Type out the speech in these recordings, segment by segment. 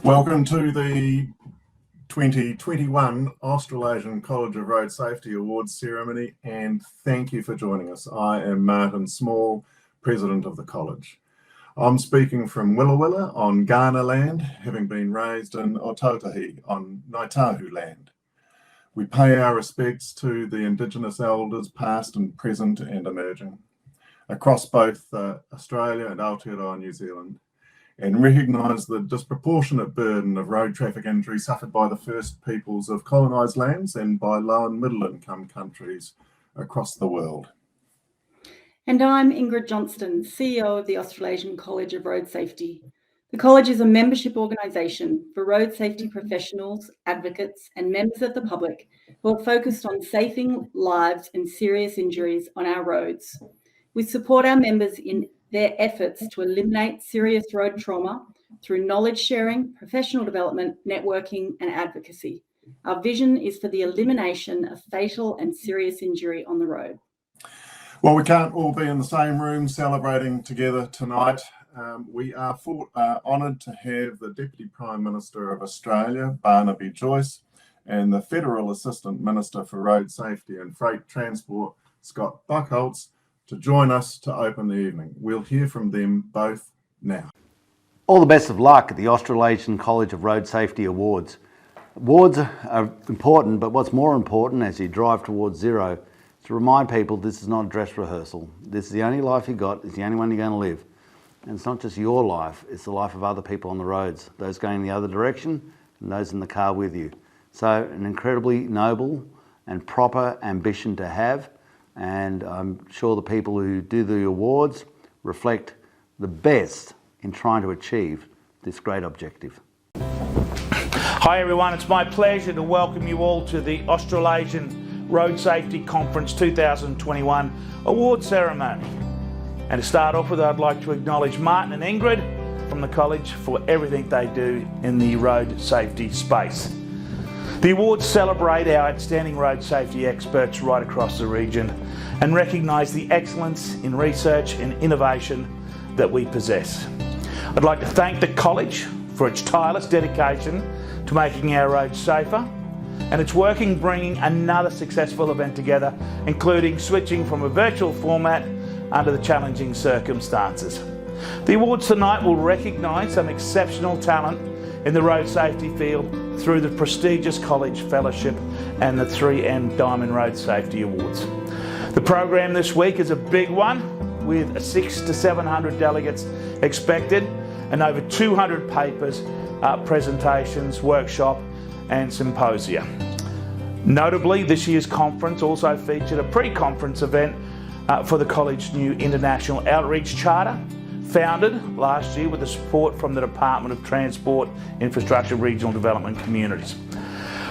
Welcome to the 2021 Australasian College of Road Safety Awards ceremony, and thank you for joining us. I am Martin Small, President of the College. I'm speaking from Willa Willa on Kaurna land, having been raised in Otautahi on Ngāi Tahu land. We pay our respects to the Indigenous elders past and present and emerging across both Australia and Aotearoa New Zealand, and recognise the disproportionate burden of road traffic injury suffered by the first peoples of colonised lands and by low and middle income countries across the world. And I'm Ingrid Johnston, CEO of the Australasian College of Road Safety. The College is a membership organisation for road safety professionals, advocates and members of the public who are focused on saving lives and serious injuries on our roads. We support our members in their efforts to eliminate serious road trauma through knowledge sharing, professional development, networking and advocacy. Our vision is for the elimination of fatal and serious injury on the road. Well, we can't all be in the same room celebrating together tonight. We are honoured to have the Deputy Prime Minister of Australia, Barnaby Joyce, and the Federal Assistant Minister for Road Safety and Freight Transport, Scott Buckholtz, to join us to open the evening. We'll hear from them both now. All the best of luck at the Australasian College of Road Safety Awards. Awards are important, but what's more important as you drive towards zero is to remind people this is not a dress rehearsal. This is the only life you've got, it's the only one you're going to live. And it's not just your life, it's the life of other people on the roads, those going the other direction and those in the car with you. So an incredibly noble and proper ambition to have. And I'm sure the people who do the awards reflect the best in trying to achieve this great objective. Hi everyone, it's my pleasure to welcome you all to the Australasian Road Safety Conference 2021 award ceremony. And to start off with, I'd like to acknowledge Martin and Ingrid from the college for everything they do in the road safety space. The awards celebrate our outstanding road safety experts right across the region and recognise the excellence in research and innovation that we possess. I'd like to thank the college for its tireless dedication to making our roads safer and its work in bringing another successful event together, including switching from a virtual format under the challenging circumstances. The awards tonight will recognise some exceptional talent in the road safety field through the prestigious College Fellowship and the 3M Diamond Road Safety Awards. The program this week is a big one with 600 to 700 delegates expected and over 200 papers, presentations, workshop and symposia. Notably, this year's conference also featured a pre-conference event for the college's new International Outreach Charter, founded last year with the support from the Department of Transport, Infrastructure, Regional Development Communities.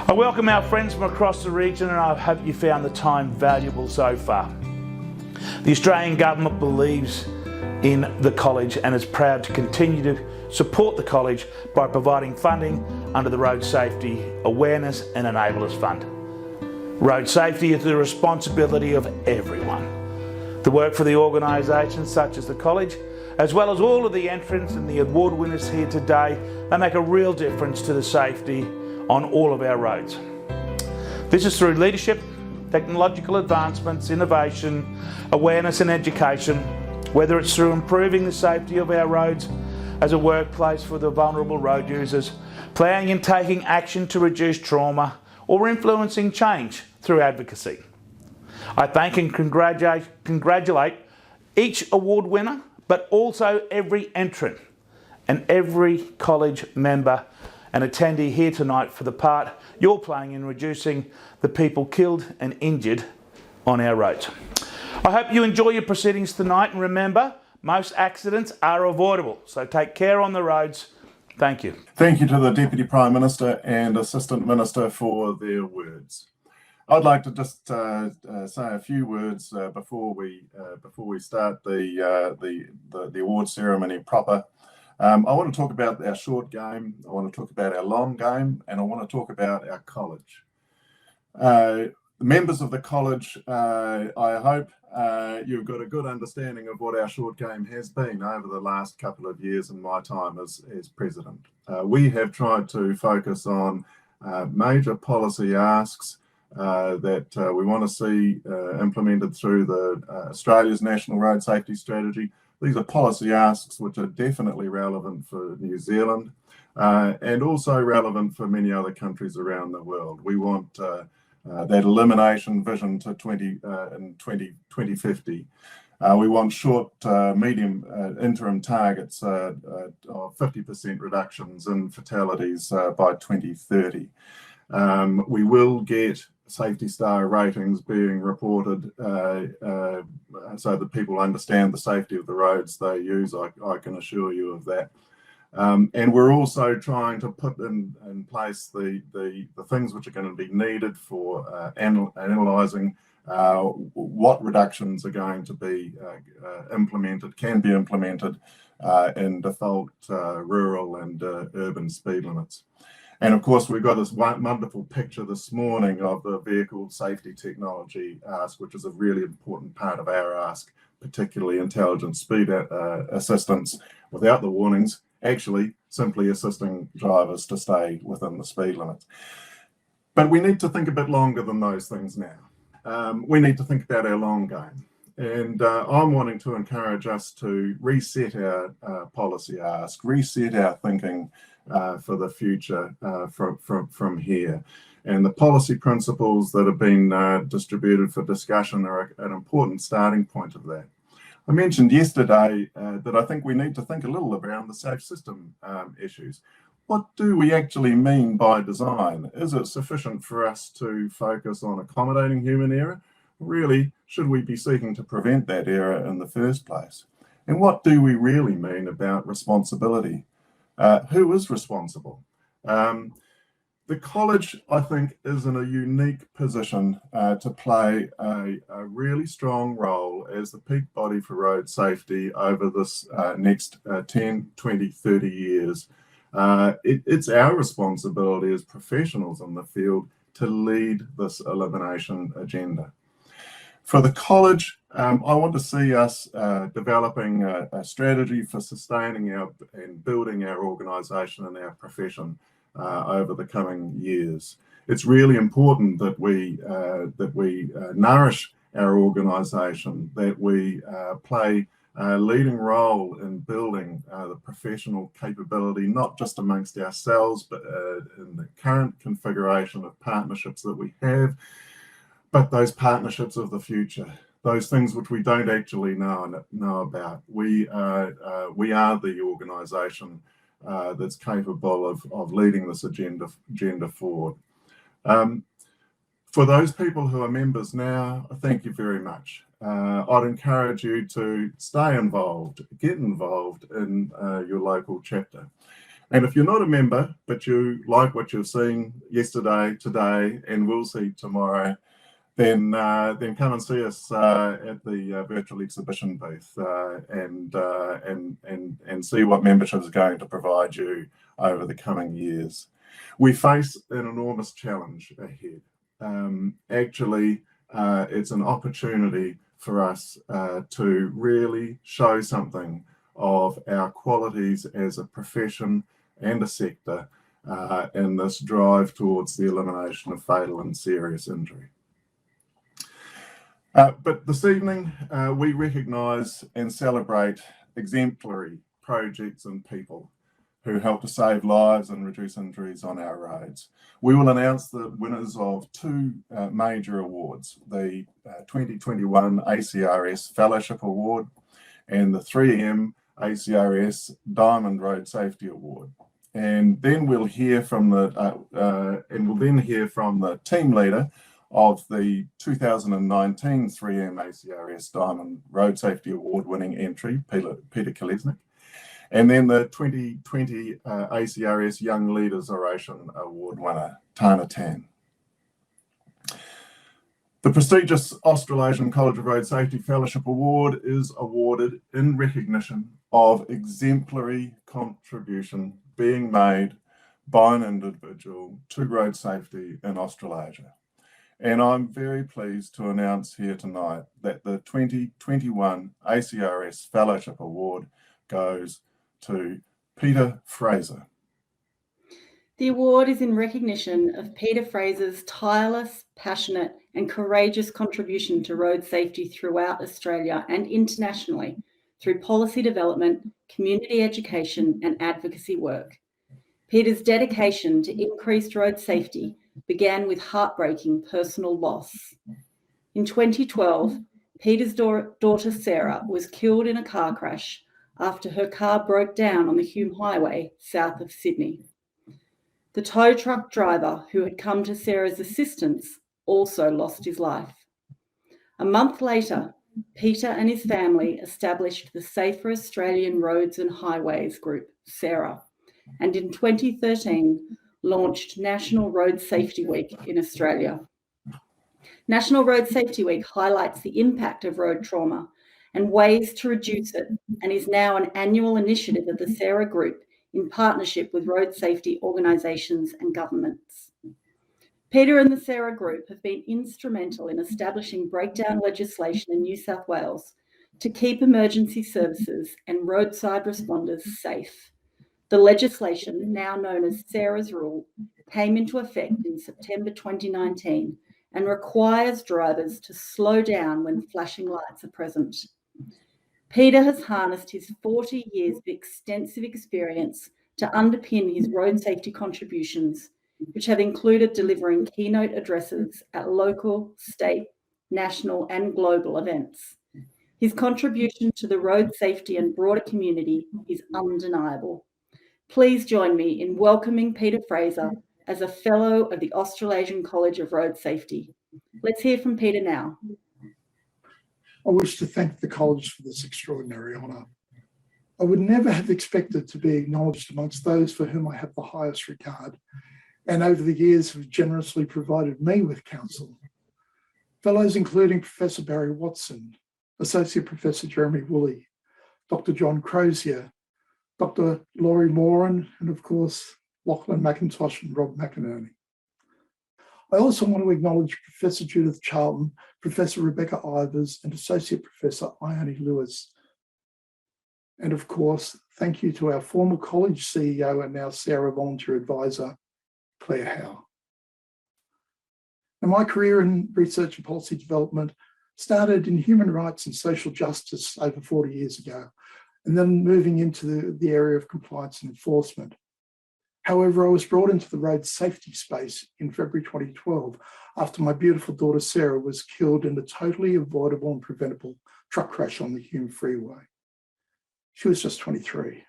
I welcome our friends from across the region and I hope you found the time valuable so far. The Australian Government believes in the college and is proud to continue to support the college by providing funding under the Road Safety Awareness and Enablers Fund. Road safety is the responsibility of everyone. The work for the organisations such as the college, as well as all of the entrants and the award winners here today, they make a real difference to the safety on all of our roads. This is through leadership, technological advancements, innovation, awareness and education, whether it's through improving the safety of our roads as a workplace for the vulnerable road users, planning and taking action to reduce trauma, or influencing change through advocacy. I thank and congratulate each award winner, but also every entrant and every college member and attendee here tonight for the part you're playing in reducing the people killed and injured on our roads. I hope you enjoy your proceedings tonight, and remember, most accidents are avoidable, so take care on the roads. Thank you. Thank you to the Deputy Prime Minister and Assistant Minister for their words. I'd like to just say a few words before we start the award ceremony proper. I want to talk about our short game, I want to talk about our long game, and I want to talk about our college. Members of the college, I hope, you've got a good understanding of what our short game has been over the last couple of years in my time as president. We have tried to focus on major policy asks that we want to see implemented through the Australia's National Road Safety Strategy. These are policy asks which are definitely relevant for New Zealand and also relevant for many other countries around the world. We want that elimination vision to 2050. We want short, medium, interim targets of 50% reductions in fatalities by 2030. We will get safety star ratings being reported so that people understand the safety of the roads they use. I can assure you of that. And we're also trying to put in place the things which are going to be needed for analysing what reductions are going to be can be implemented in default rural and urban speed limits. And of course, we've got this wonderful picture this morning of the vehicle safety technology ARSC, which is a really important part of our ARSC, particularly intelligent speed assistance without the warnings, actually simply assisting drivers to stay within the speed limits. But we need to think a bit longer than those things now. We need to think about our long game. And I'm wanting to encourage us to reset our policy ARSC, reset our thinking for the future from here. And the policy principles that have been distributed for discussion are an important starting point of that. I mentioned yesterday that I think we need to think a little around the safe system issues. What do we actually mean by design? Is it sufficient for us to focus on accommodating human error? Really, should we be seeking to prevent that error in the first place? And what do we really mean about responsibility? Who is responsible? The college, I think, is in a unique position to play a really strong role as the peak body for road safety over this next 10, 20, 30 years. It's our responsibility as professionals in the field to lead this elimination agenda. For the college, I want to see us developing a strategy for sustaining and building our organisation and our profession over the coming years. It's really important that we nourish our organisation, that we play a leading role in building the professional capability, not just amongst ourselves, but in the current configuration of partnerships that we have, but those partnerships of the future, those things which we don't actually know about. We are the organisation that's capable of leading this agenda forward. For those people who are members now, thank you very much. I'd encourage you to stay involved, get involved in your local chapter. And if you're not a member, but you like what you've seen yesterday, today, and will see tomorrow, then come and see us at the virtual exhibition booth and see what membership is going to provide you over the coming years. We face an enormous challenge ahead. Actually, it's an opportunity for us to really show something of our qualities as a profession and a sector in this drive towards the elimination of fatal and serious injury. But this evening, we recognise and celebrate exemplary projects and people who help to save lives and reduce injuries on our roads. We will announce the winners of two major awards, the 2021 ACRS Fellowship Award and the 3M ACRS Diamond Road Safety Award. And then we'll hear from the team leader of the 2019 3M ACRS Diamond Road Safety Award winning entry, Peter Kolesnik, and then the 2020 ACRS Young Leaders Oration Award winner, Tana Tan. The prestigious Australasian College of Road Safety Fellowship Award is awarded in recognition of exemplary contribution being made by an individual to road safety in Australasia. And I'm very pleased to announce here tonight that the 2021 ACRS Fellowship Award goes to Peter Fraser. The award is in recognition of Peter Fraser's tireless, passionate and courageous contribution to road safety throughout Australia and internationally through policy development, community education and advocacy work. Peter's dedication to increased road safety began with heartbreaking personal loss. In 2012, Peter's daughter Sarah was killed in a car crash after her car broke down on the Hume Highway south of Sydney. The tow truck driver who had come to Sarah's assistance also lost his life. A month later, Peter and his family established the Safer Australian Roads and Highways Group, SARA, and in 2013 launched National Road Safety Week in Australia. National Road Safety Week highlights the impact of road trauma and ways to reduce it, and is now an annual initiative of the SARA Group in partnership with road safety organisations and governments. Peter and the SARA Group have been instrumental in establishing breakdown legislation in New South Wales to keep emergency services and roadside responders safe. The legislation, now known as Sarah's Rule, came into effect in September 2019 and requires drivers to slow down when flashing lights are present. Peter has harnessed his 40 years of extensive experience to underpin his road safety contributions, which have included delivering keynote addresses at local, state, national and global events. His contribution to the road safety and broader community is undeniable. Please join me in welcoming Peter Fraser as a Fellow of the Australasian College of Road Safety. Let's hear from Peter now. I wish to thank the College for this extraordinary honour. I would never have expected to be acknowledged amongst those for whom I have the highest regard, and over the years have generously provided me with counsel. Fellows including Professor Barry Watson, Associate Professor Jeremy Woolley, Dr. John Crozier, Dr. Laurie Moran, and of course, Lachlan McIntosh and Rob McInerney. I also want to acknowledge Professor Judith Charlton, Professor Rebecca Ivers, and Associate Professor Ione Lewis. And of course, thank you to our former college CEO and now SARA volunteer advisor, Claire Howe. Now, my career in research and policy development started in human rights and social justice over 40 years ago, and then moving into the area of compliance and enforcement. However, I was brought into the road safety space in February 2012 after my beautiful daughter Sarah was killed in a totally avoidable and preventable truck crash on the Hume Freeway. She was just 23.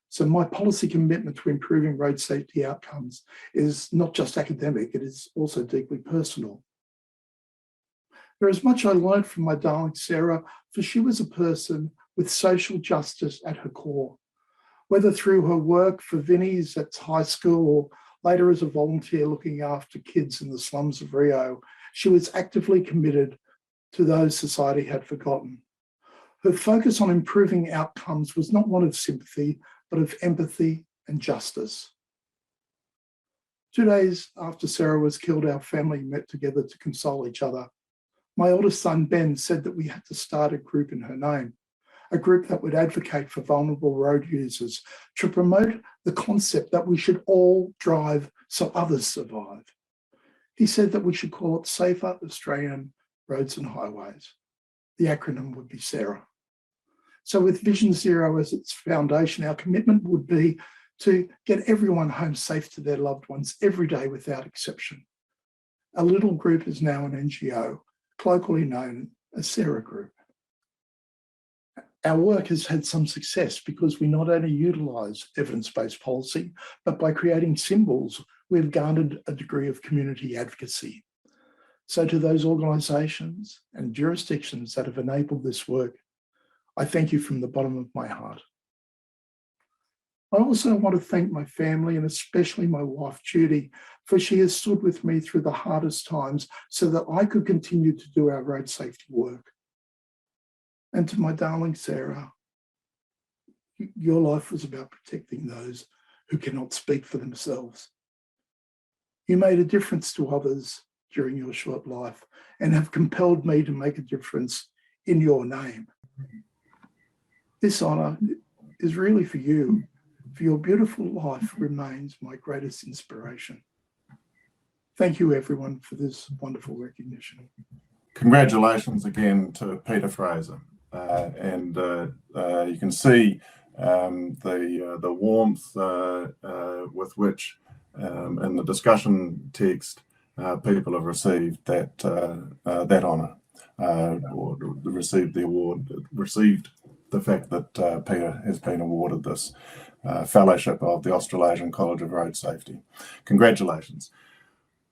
So my policy commitment to improving road safety outcomes is not just academic, it is also deeply personal. There is much I learned from my darling Sarah, for she was a person with social justice at her core. Whether through her work for Vinnie's at high school or later as a volunteer looking after kids in the slums of Rio, she was actively committed to those society had forgotten. Her focus on improving outcomes was not one of sympathy, but of empathy and justice. 2 days after Sarah was killed, our family met together to console each other. My oldest son, Ben, said that we had to start a group in her name, a group that would advocate for vulnerable road users, to promote the concept that we should all drive so others survive. He said that we should call it Safer Australian Roads and Highways. The acronym would be SARA. So with Vision Zero as its foundation, our commitment would be to get everyone home safe to their loved ones every day without exception. Our little group is now an NGO, colloquially known as SARA Group. Our work has had some success because we not only utilise evidence-based policy, but by creating symbols, we've garnered a degree of community advocacy. So to those organisations and jurisdictions that have enabled this work, I thank you from the bottom of my heart. I also want to thank my family and especially my wife, Judy, for she has stood with me through the hardest times so that I could continue to do our road safety work. And to my darling Sarah, your life was about protecting those who cannot speak for themselves. You made a difference to others during your short life and have compelled me to make a difference in your name. This honour is really for you, for your beautiful life remains my greatest inspiration. Thank you, everyone, for this wonderful recognition. Congratulations again to Peter Fraser. And you can see the warmth with which in the discussion text people have received that honour, or received the award, received the fact that Peter has been awarded this fellowship of the Australasian College of Road Safety. Congratulations.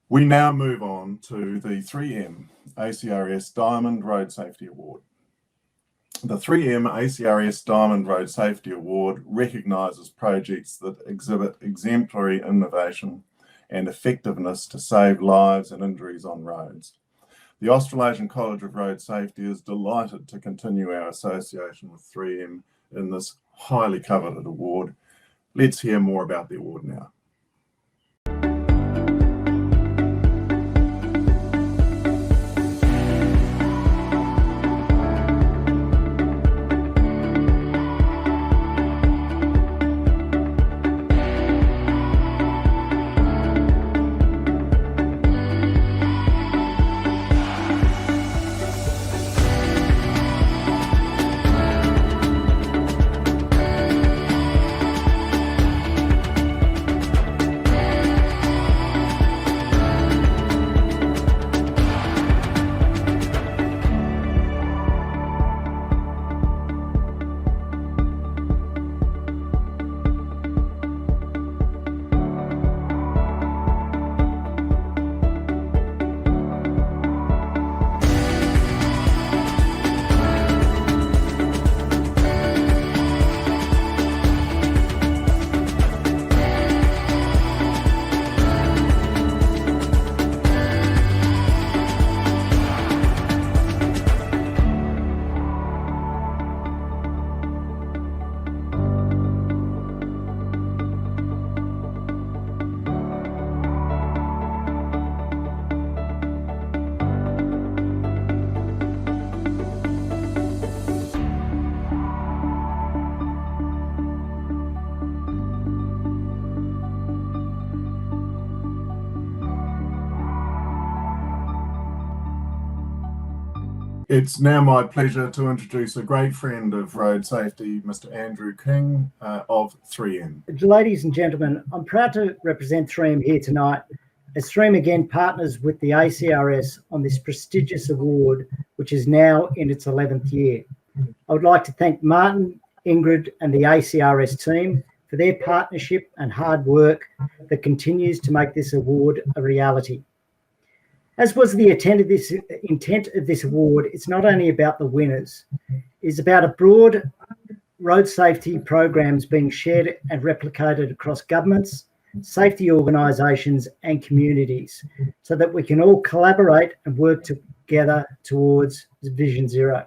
We now move on to the 3M ACRS Diamond Road Safety Award. The 3M ACRS Diamond Road Safety Award recognises projects that exhibit exemplary innovation and effectiveness to save lives and injuries on roads. The Australasian College of Road Safety is delighted to continue our association with 3M in this highly coveted award. Let's hear more about the award now. It's now my pleasure to introduce a great friend of road safety, Mr. Andrew King of 3M. Ladies and gentlemen, I'm proud to represent 3M here tonight as 3M again partners with the ACRS on this prestigious award, which is now in its 11th year. I would like to thank Martin, Ingrid and the ACRS team for their partnership and hard work that continues to make this award a reality. As was the intent of this award, it's not only about the winners, it's about a broad road safety programs being shared and replicated across governments, safety organisations and communities so that we can all collaborate and work together towards Vision Zero.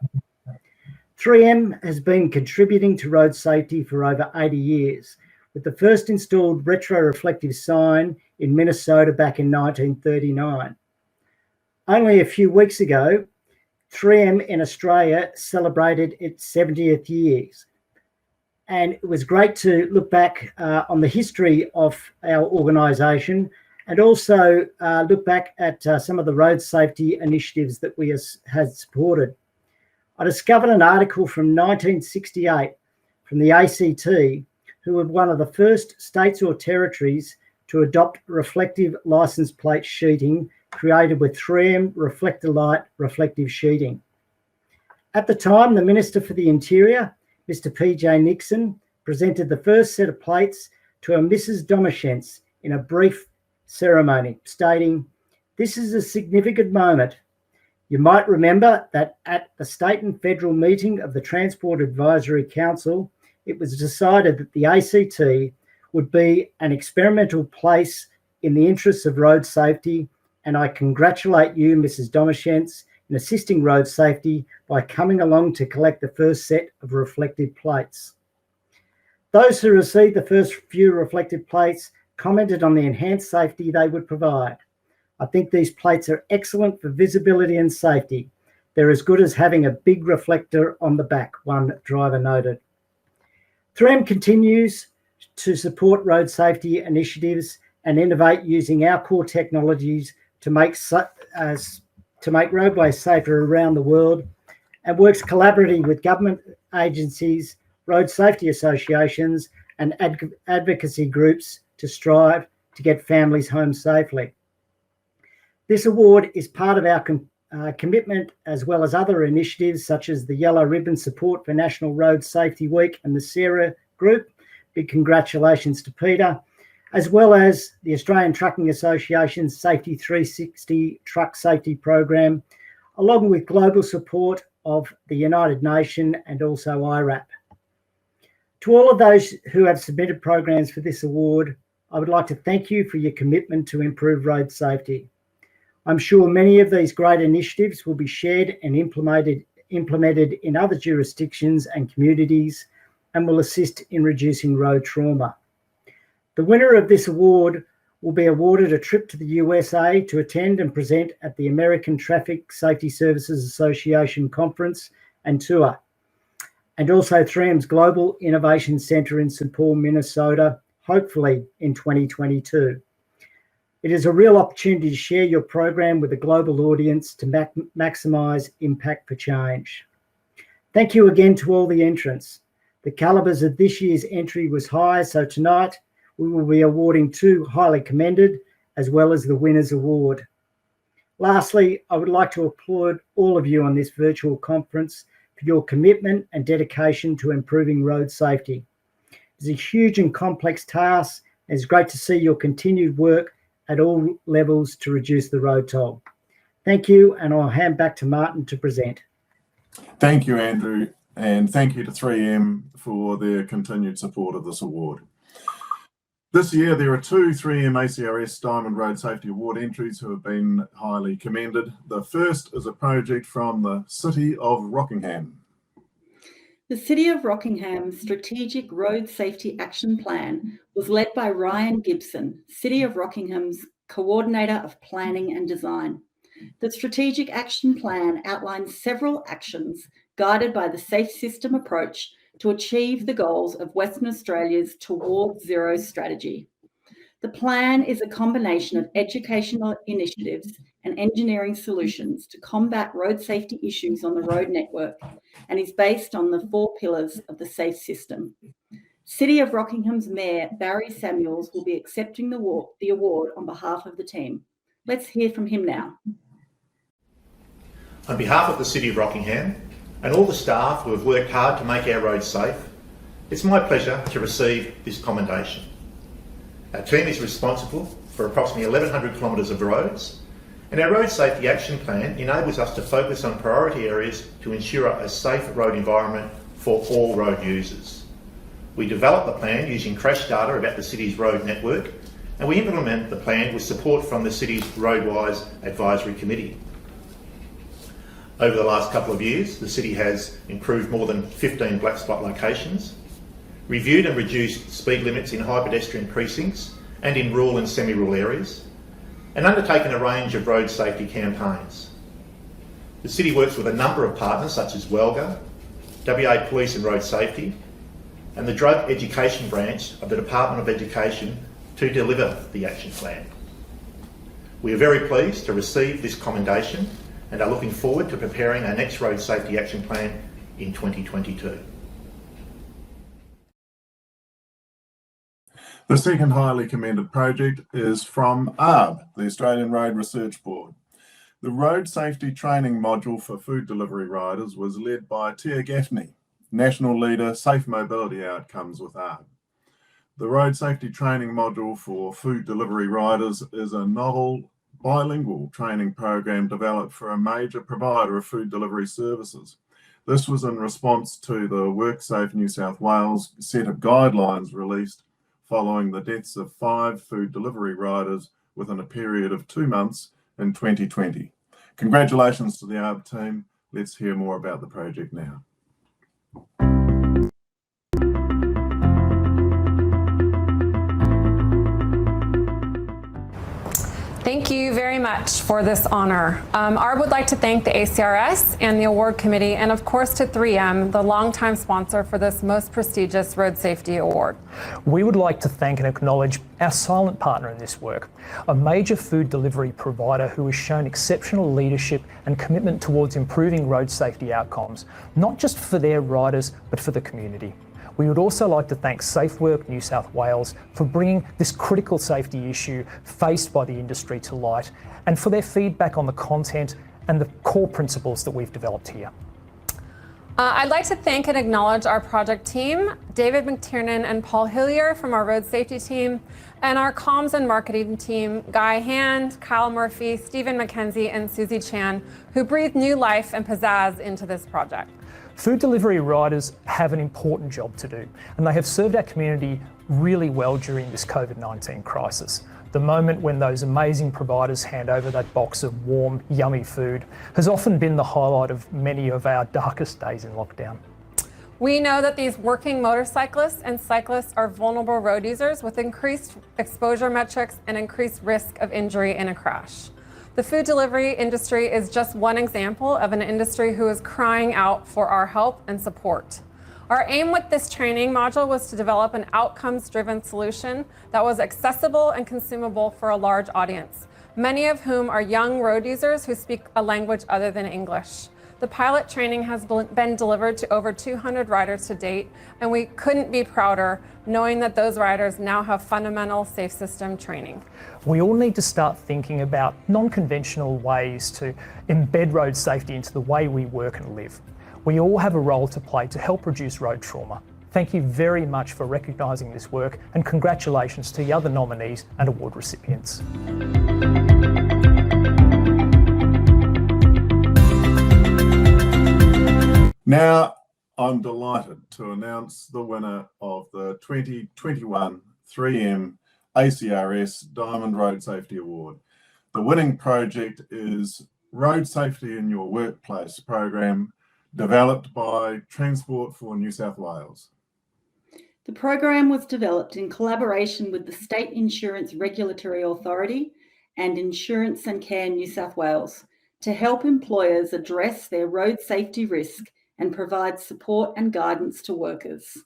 3M has been contributing to road safety for over 80 years, with the first installed retroreflective sign in Minnesota back in 1939. Only a few weeks ago, 3M in Australia celebrated its 70th years. And it was great to look back on the history of our organisation and also look back at some of the road safety initiatives that we had supported. I discovered an article from 1968 from the ACT, who were one of the first states or territories to adopt reflective licence plate sheeting created with 3M Reflector Light reflective sheeting. At the time, the Minister for the Interior, Mr. P.J. Nixon, presented the first set of plates to a Mrs. Domaschentz in a brief ceremony, stating, "This is a significant moment. You might remember that at the state and federal meeting of the Transport Advisory Council, it was decided that the ACT would be an experimental place in the interests of road safety, and I congratulate you, Mrs. Domaschentz, in assisting road safety by coming along to collect the first set of reflective plates." Those who received the first few reflective plates commented on the enhanced safety they would provide. I think these plates are excellent for visibility and safety. They're as good as having a big reflector on the back, one driver noted. 3M continues to support road safety initiatives and innovate using our core technologies to make roadways safer around the world, and works collaboratively with government agencies, road safety associations, and advocacy groups to strive to get families home safely. This award is part of our commitment, as well as other initiatives such as the Yellow Ribbon Support for National Road Safety Week and the Sarah Group. Big congratulations to Peter, as well as the Australian Trucking Association's Safety 360 Truck Safety Program, along with global support of the United Nations and also IRAP. To all of those who have submitted programs for this award, I would like to thank you for your commitment to improve road safety. I'm sure many of these great initiatives will be shared and implemented in other jurisdictions and communities and will assist in reducing road trauma. The winner of this award will be awarded a trip to the USA to attend and present at the American Traffic Safety Services Association Conference and Tour, and also 3M's Global Innovation Centre in St. Paul, Minnesota, hopefully in 2022. It is a real opportunity to share your program with a global audience to maximise impact for change. Thank you again to all the entrants. The calibers of this year's entry was high, so tonight we will be awarding 2 highly commended, as well as the Winners Award. Lastly, I would like to applaud all of you on this virtual conference for your commitment and dedication to improving road safety. It's a huge and complex task, and it's great to see your continued work at all levels to reduce the road toll. Thank you, and I'll hand back to Martin to present. Thank you, Andrew, and thank you to 3M for their continued support of this award. This year, there are 2 3M ACRS Diamond Road Safety Award entries who have been highly commended. The first is a project from the City of Rockingham. The City of Rockingham's Strategic Road Safety Action Plan was led by Ryan Gibson, City of Rockingham's Coordinator of Planning and Design. The Strategic Action Plan outlines several actions guided by the Safe System approach to achieve the goals of Western Australia's Towards Zero strategy. The plan is a combination of educational initiatives and engineering solutions to combat road safety issues on the road network, and is based on the 4 pillars of the Safe System. City of Rockingham's Mayor, Barry Samuels, will be accepting the award on behalf of the team. Let's hear from him now. On behalf of the City of Rockingham and all the staff who have worked hard to make our roads safe, it's my pleasure to receive this commendation. Our team is responsible for approximately 1,100 kilometres of roads, and our Road Safety Action Plan enables us to focus on priority areas to ensure a safe road environment for all road users. We develop the plan using crash data about the city's road network, and we implement the plan with support from the city's Roadwise Advisory Committee. Over the last couple of years, the city has improved more than 15 black spot locations, reviewed and reduced speed limits in high pedestrian precincts and in rural and semi-rural areas, and undertaken a range of road safety campaigns. The city works with a number of partners such as WELGA, WA Police and Road Safety, and the Drug Education Branch of the Department of Education to deliver the action plan. We are very pleased to receive this commendation and are looking forward to preparing our next Road Safety Action Plan in 2022. The second highly commended project is from ARB, the Australian Road Research Board. The Road Safety Training Module for Food Delivery Riders was led by Tia Gaffney, National Leader Safe Mobility Outcomes with ARB. The Road Safety Training Module for Food Delivery Riders is a novel bilingual training program developed for a major provider of food delivery services. This was in response to the WorkSafe New South Wales set of guidelines released following the deaths of 5 food delivery riders within a period of 2 months in 2020. Congratulations to the ARB team. Let's hear more about the project now. Thank you very much for this honor. I would like to thank the ACRS and the award committee, and of course to 3M, the longtime sponsor for this most prestigious road safety award. We would like to thank and acknowledge our silent partner in this work, a major food delivery provider who has shown exceptional leadership and commitment towards improving road safety outcomes, not just for their riders, but for the community. We would also like to thank Safe Work New South Wales for bringing this critical safety issue faced by the industry to light, and for their feedback on the content and the core principles that we've developed here. I'd like to thank and acknowledge our project team, David McTiernan and Paul Hillier from our road safety team, and our comms and marketing team, Guy Hand, Kyle Murphy, Stephen McKenzie, and Susie Chan, who breathed new life and pizzazz into this project. Food delivery riders have an important job to do, and they have served our community really well during this COVID-19 crisis. The moment when those amazing providers hand over that box of warm, yummy food has often been the highlight of many of our darkest days in lockdown. We know that these working motorcyclists and cyclists are vulnerable road users with increased exposure metrics and increased risk of injury in a crash. The food delivery industry is just one example of an industry who is crying out for our help and support. Our aim with this training module was to develop an outcomes-driven solution that was accessible and consumable for a large audience, many of whom are young road users who speak a language other than English. The pilot training has been delivered to over 200 riders to date, and we couldn't be prouder knowing that those riders now have fundamental safe system training. We all need to start thinking about non-conventional ways to embed road safety into the way we work and live. We all have a role to play to help reduce road trauma. Thank you very much for recognising this work, and congratulations to the other nominees and award recipients. Now, I'm delighted to announce the winner of the 2021 3M ACRS Diamond Road Safety Award. The winning project is Road Safety in Your Workplace program, developed by Transport for New South Wales. The program was developed in collaboration with the State Insurance Regulatory Authority and Insurance and Care New South Wales to help employers address their road safety risk and provide support and guidance to workers.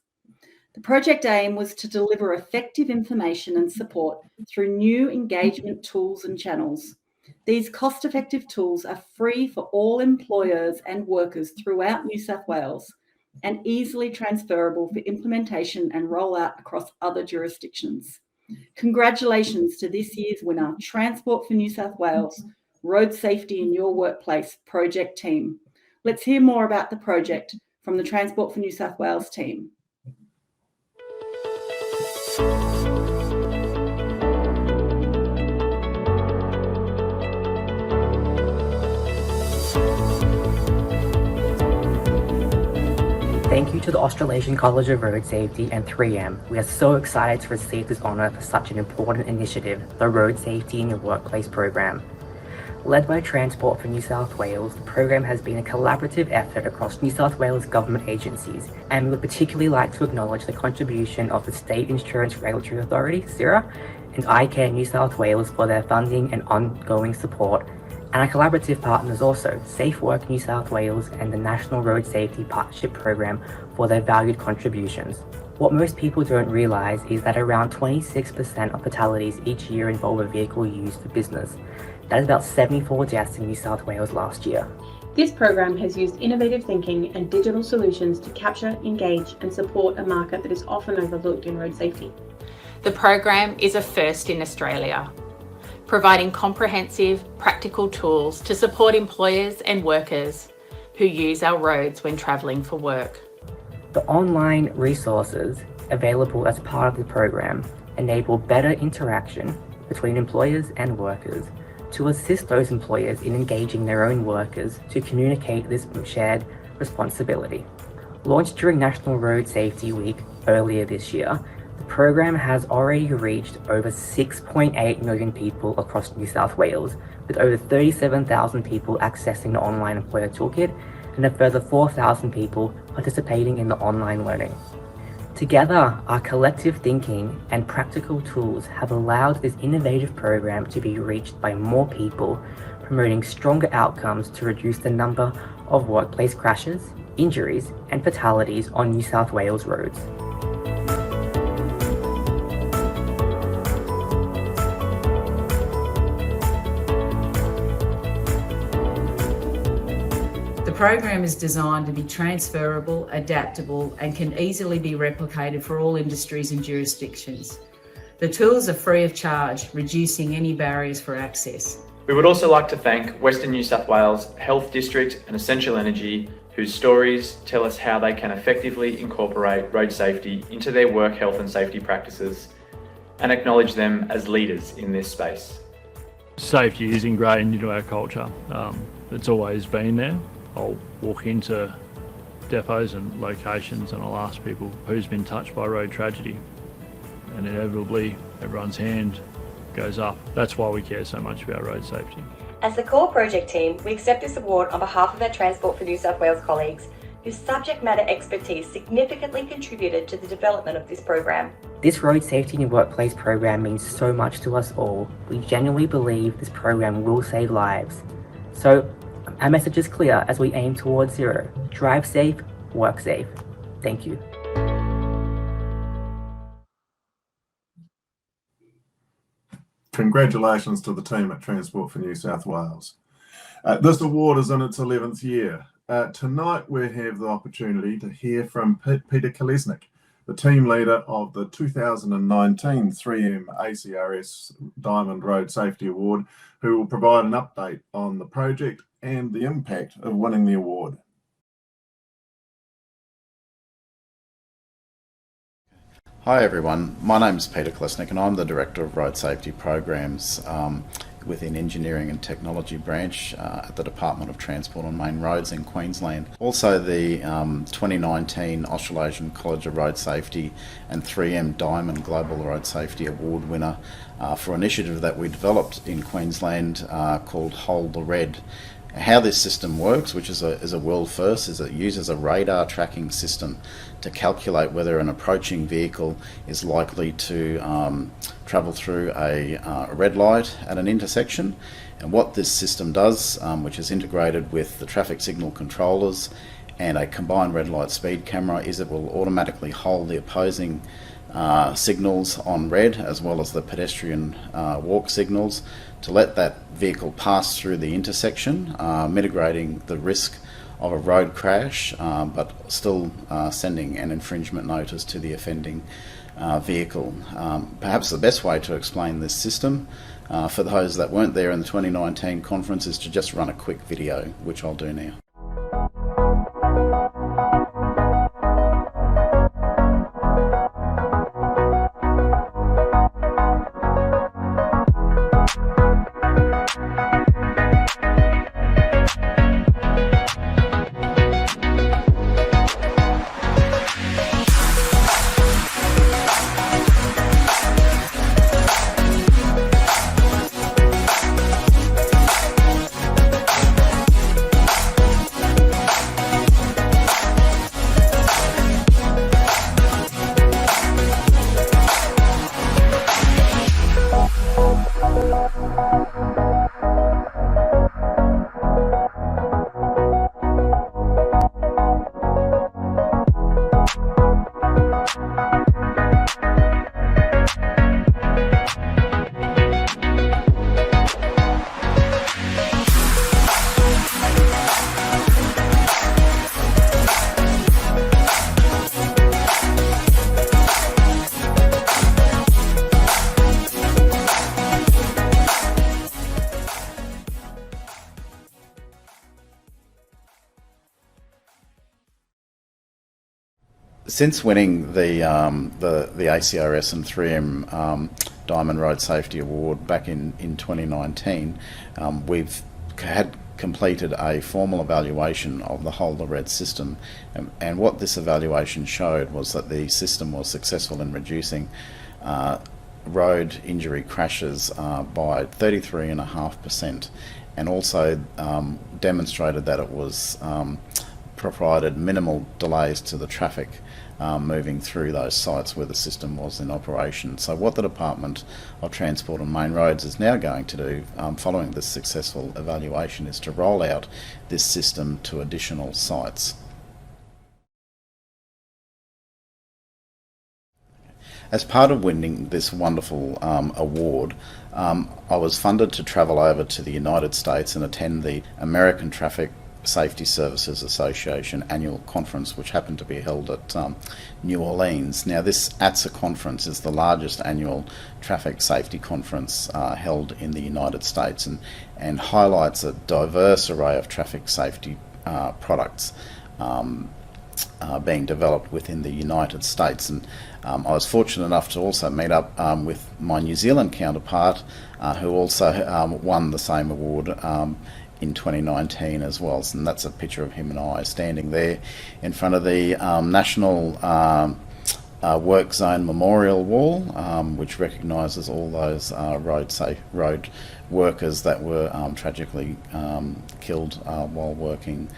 The project aim was to deliver effective information and support through new engagement tools and channels. These cost-effective tools are free for all employers and workers throughout New South Wales and easily transferable for implementation and rollout across other jurisdictions. Congratulations to this year's winner, Transport for New South Wales, Road Safety in Your Workplace project team. Let's hear more about the project from the Transport for New South Wales team. Thank you to the Australasian College of Road Safety and 3M. We are so excited to receive this honour for such an important initiative, the Road Safety in Your Workplace program. Led by Transport for New South Wales, the program has been a collaborative effort across New South Wales government agencies, and we would particularly like to acknowledge the contribution of the State Insurance Regulatory Authority, CIRA, and iCare New South Wales for their funding and ongoing support, and our collaborative partners also, Safe Work New South Wales and the National Road Safety Partnership Program for their valued contributions. What most people don't realise is that around 26% of fatalities each year involve a vehicle used for business. That is about 74 deaths in New South Wales last year. This program has used innovative thinking and digital solutions to capture, engage and support a market that is often overlooked in road safety. The program is a first in Australia, providing comprehensive, practical tools to support employers and workers who use our roads when travelling for work. The online resources available as part of the program enable better interaction between employers and workers to assist those employers in engaging their own workers to communicate this shared responsibility. Launched during National Road Safety Week earlier this year, the program has already reached over 6.8 million people across New South Wales, with over 37,000 people accessing the online employer toolkit and a further 4,000 people participating in the online learning. Together, our collective thinking and practical tools have allowed this innovative program to be reached by more people, promoting stronger outcomes to reduce the number of workplace crashes, injuries, and fatalities on New South Wales roads. The program is designed to be transferable, adaptable, and can easily be replicated for all industries and jurisdictions. The tools are free of charge, reducing any barriers for access. We would also like to thank Western New South Wales Health District and Essential Energy, whose stories tell us how they can effectively incorporate road safety into their work health and safety practices, and acknowledge them as leaders in this space. Safety is ingrained into our culture. It's always been there. I'll walk into depots and locations and I'll ask people who's been touched by road tragedy, and inevitably everyone's hand goes up. That's why we care so much about road safety. As the core project team, we accept this award on behalf of our Transport for New South Wales colleagues, whose subject matter expertise significantly contributed to the development of this program. This road safety in your workplace program means so much to us all. We genuinely believe this program will save lives. So our message is clear as we aim towards zero. Drive safe, work safe. Thank you. Congratulations to the team at Transport for New South Wales. This award is in its 11th year. Tonight we have the opportunity to hear from Peter Kolesnik, the team leader of the 2019 3M ACRS Diamond Road Safety Award, who will provide an update on the project and the impact of winning the award. Hi everyone, my name is Peter Kolesnik and I'm the Director of Road Safety Programs within Engineering and Technology branch at the Department of Transport on Main Roads in Queensland. Also the 2019 Australasian College of Road Safety and 3M Diamond Global Road Safety Award winner for an initiative that we developed in Queensland called Hold the Red. How this system works, which is a world first, is it uses a radar tracking system to calculate whether an approaching vehicle is likely to travel through a red light at an intersection. And what this system does, which is integrated with the traffic signal controllers and a combined red light speed camera, is it will automatically hold the opposing signals on red as well as the pedestrian walk signals to let that vehicle pass through the intersection, mitigating the risk of a road crash, but still sending an infringement notice to the offending vehicle. Perhaps the best way to explain this system for those that weren't there in the 2019 conference is to just run a quick video, which I'll do now. Since winning the ACRS and 3M Diamond Road Safety Award back in 2019, we've had completed a formal evaluation of the Hold the Red system, and what this evaluation showed was that the system was successful in reducing road injury crashes by 33.5%, and also demonstrated that it was provided minimal delays to the traffic moving through those sites where the system was in operation. So what the Department of Transport and Main Roads is now going to do, following this successful evaluation, is to roll out this system to additional sites. As part of winning this wonderful award, I was funded to travel over to the United States and attend the American Traffic Safety Services Association annual conference, which happened to be held at New Orleans. Now, this ARSC conference is the largest annual traffic safety conference held in the United States, and highlights a diverse array of traffic safety products being developed within the United States. And I was fortunate enough to also meet up with my New Zealand counterpart, who also won the same award in 2019 as well. And that's a picture of him and I standing there in front of the National Work Zone Memorial Wall, which recognises all those road workers that were tragically killed while working,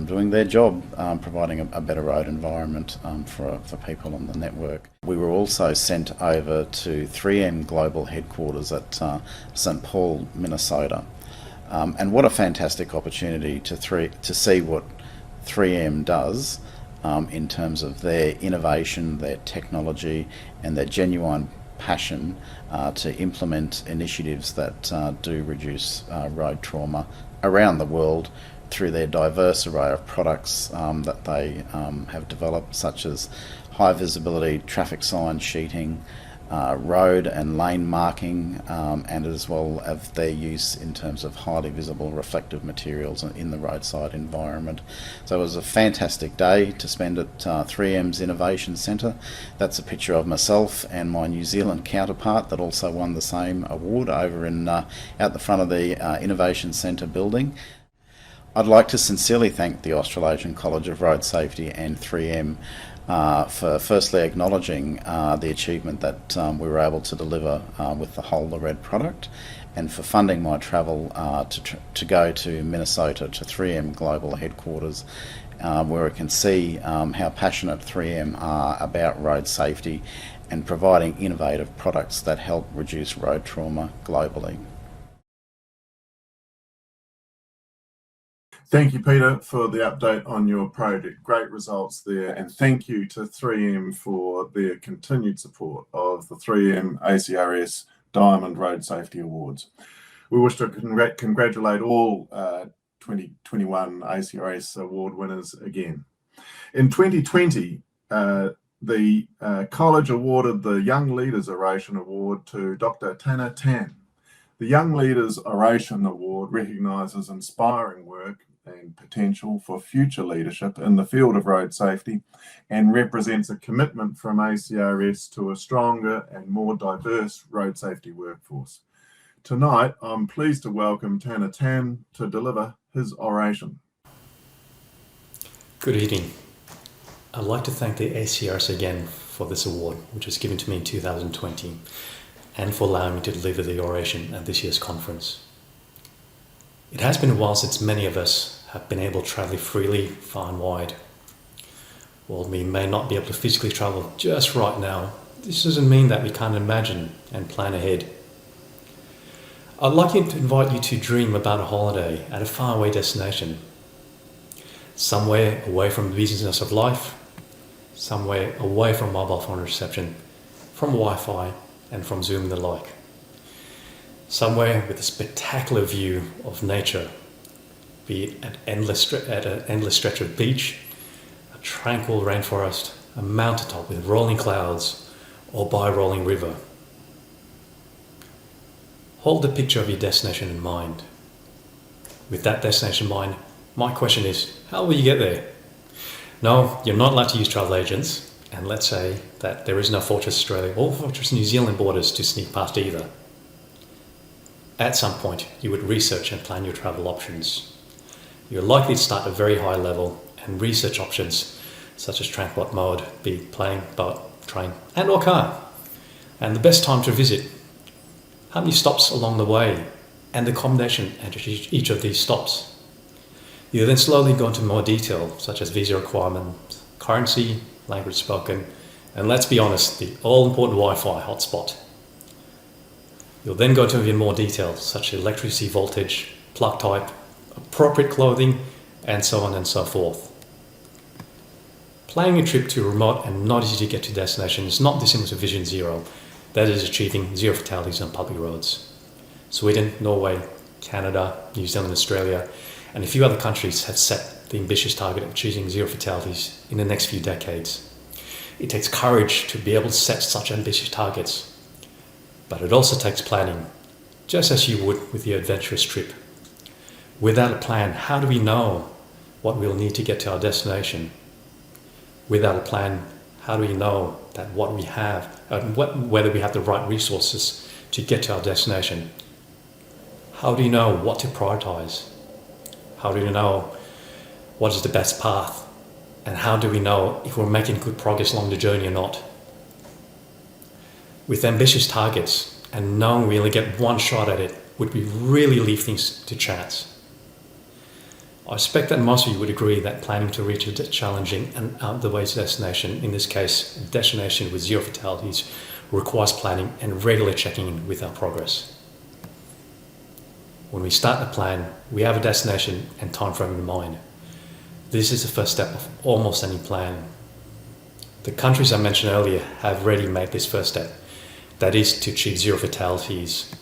doing their job, providing a better road environment for people on the network. We were also sent over to 3M Global Headquarters at St. Paul, Minnesota. And what a fantastic opportunity to see what 3M does in terms of their innovation, their technology, and their genuine passion to implement initiatives that do reduce road trauma around the world through their diverse array of products that they have developed, such as high visibility traffic sign sheeting, road and lane marking, and as well as their use in terms of highly visible reflective materials in the roadside environment. So it was a fantastic day to spend at 3M's Innovation Centre. That's a picture of myself and my New Zealand counterpart that also won the same award over in out the front of the Innovation Centre building. I'd like to sincerely thank the Australasian College of Road Safety and 3M for firstly acknowledging the achievement that we were able to deliver with the Hold the Red product, and for funding my travel to go to Minnesota to 3M Global Headquarters, where I can see how passionate 3M are about road safety and providing innovative products that help reduce road trauma globally. Thank you, Peter, for the update on your project. Great results there, and thank you to 3M for their continued support of the 3M ACRS Diamond Road Safety Awards. We wish to congratulate all 2021 ACRS award winners again. In 2020, the college awarded the Young Leaders Oration Award to Dr. Tana Tan. The Young Leaders Oration Award recognises inspiring work and potential for future leadership in the field of road safety, and represents a commitment from ACRS to a stronger and more diverse road safety workforce. Tonight, I'm pleased to welcome Tana Tan to deliver his oration. Good evening. I'd like to thank the ACRS again for this award, which was given to me in 2020, and for allowing me to deliver the oration at this year's conference. It has been a while since many of us have been able to travel freely far and wide. While we may not be able to physically travel just right now, this doesn't mean that we can't imagine and plan ahead. I'd like to invite you to dream about a holiday at a faraway destination. Somewhere away from the busyness of life, somewhere away from mobile phone reception, from Wi-Fi and from Zoom and the like. Somewhere with a spectacular view of nature, be it at an endless stretch of beach, a tranquil rainforest, a mountaintop with rolling clouds, or by a rolling river. Hold the picture of your destination in mind. With that destination in mind, my question is, how will you get there? No, you're not allowed to use travel agents, and let's say that there is no Fortress Australia or Fortress New Zealand borders to sneak past either. At some point, you would research and plan your travel options. You're likely to start at a very high level and research options such as transport mode, be it plane, boat, train, and or car. And the best time to visit, how many stops along the way, and the accommodation at each of these stops. You then slowly go into more detail, such as visa requirements, currency, language spoken, and let's be honest, the all-important Wi-Fi hotspot. You'll then go into even more detail, such as electricity voltage, plug type, appropriate clothing, and so on and so forth. Planning a trip to a remote and not easy to get to destination is not dissimilar to Vision Zero, that is achieving zero fatalities on public roads. Sweden, Norway, Canada, New Zealand, Australia, and a few other countries have set the ambitious target of achieving zero fatalities in the next few decades. It takes courage to be able to set such ambitious targets, but it also takes planning, just as you would with your adventurous trip. Without a plan, how do we know what we'll need to get to our destination? Without a plan, how do we know that what we have, whether we have the right resources to get to our destination? How do you know what to prioritize? How do you know what is the best path? And how do we know if we're making good progress along the journey or not? With ambitious targets and knowing we only get one shot at it, would we really leave things to chance? I expect that most of you would agree that planning to reach a challenging and out-of-the-way destination, in this case, a destination with zero fatalities, requires planning and regular checking in with our progress. When we start a plan, we have a destination and time frame in mind. This is the first step of almost any plan. The countries I mentioned earlier have already made this first step, that is to achieve zero fatalities.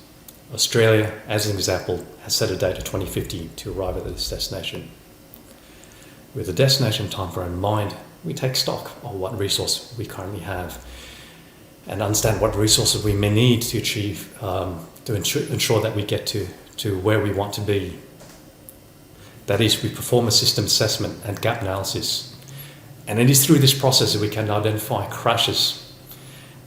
Australia, as an example, has set a date of 2050 to arrive at this destination. With the destination timeframe in mind, we take stock of what resource we currently have and understand what resources we may need to achieve, to ensure that we get to where we want to be. That is, we perform a system assessment and gap analysis. And it is through this process that we can identify crashes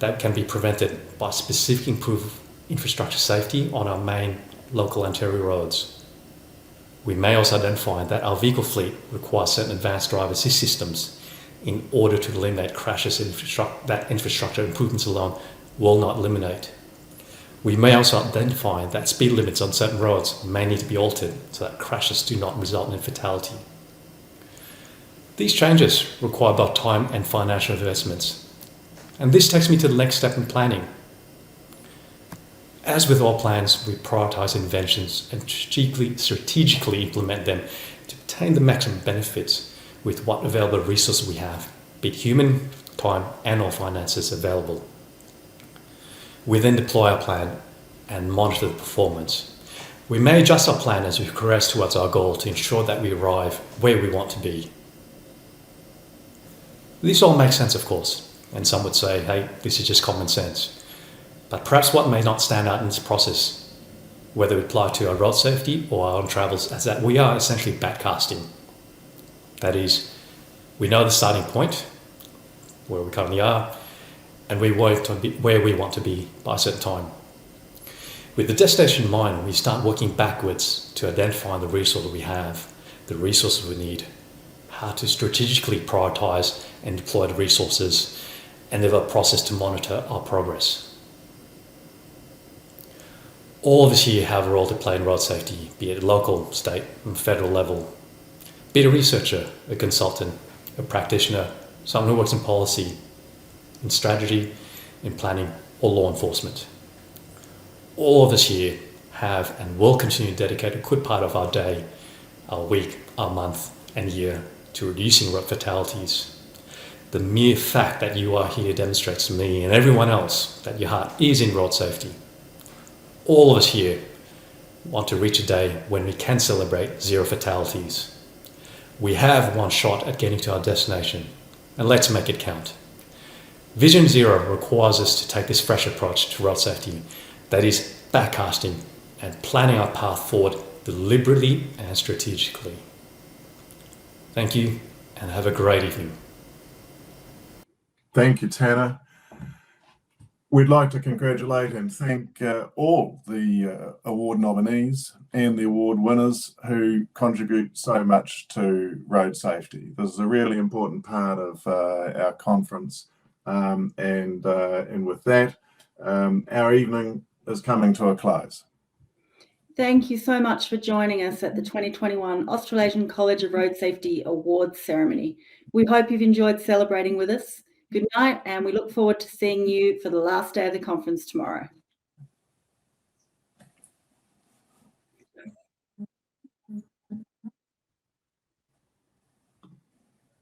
that can be prevented by specific improved infrastructure safety on our main local Ontario roads. We may also identify that our vehicle fleet requires certain advanced driver assist systems in order to eliminate crashes that infrastructure improvements alone will not eliminate. We may also identify that speed limits on certain roads may need to be altered so that crashes do not result in fatality. These changes require both time and financial investments. And this takes me to the next step in planning. As with all plans, we prioritise inventions and strategically implement them to obtain the maximum benefits with what available resources we have, be it human, time, and or finances available. We then deploy our plan and monitor the performance. We may adjust our plan as we progress towards our goal to ensure that we arrive where we want to be. This all makes sense, of course, and some would say, hey, this is just common sense. But perhaps what may not stand out in this process, whether we apply to our road safety or our own travels, is that we are essentially backcasting. That is, we know the starting point, where we currently are, and we want to be where we want to be by a certain time. With the destination in mind, we start working backwards to identify the resources we have, the resources we need, how to strategically prioritise and deploy the resources, and develop a process to monitor our progress. All of us here have a role to play in road safety, be it local, state, and federal level. Be it a researcher, a consultant, a practitioner, someone who works in policy, in strategy, in planning, or law enforcement. All of us here have and will continue to dedicate a good part of our day, our week, our month, and year to reducing road fatalities. The mere fact that you are here demonstrates to me and everyone else that your heart is in road safety. All of us here want to reach a day when we can celebrate zero fatalities. We have one shot at getting to our destination, and let's make it count. Vision Zero requires us to take this fresh approach to road safety, that is, backcasting and planning our path forward deliberately and strategically. Thank you, and have a great evening. Thank you, Tanner. We'd like to congratulate and thank all the award nominees and the award winners who contribute so much to road safety. This is a really important part of our conference, and with that, our evening is coming to a close. Thank you so much for joining us at the 2021 Australasian College of Road Safety Awards ceremony. We hope you've enjoyed celebrating with us. Good night, and we look forward to seeing you for the last day of the conference tomorrow.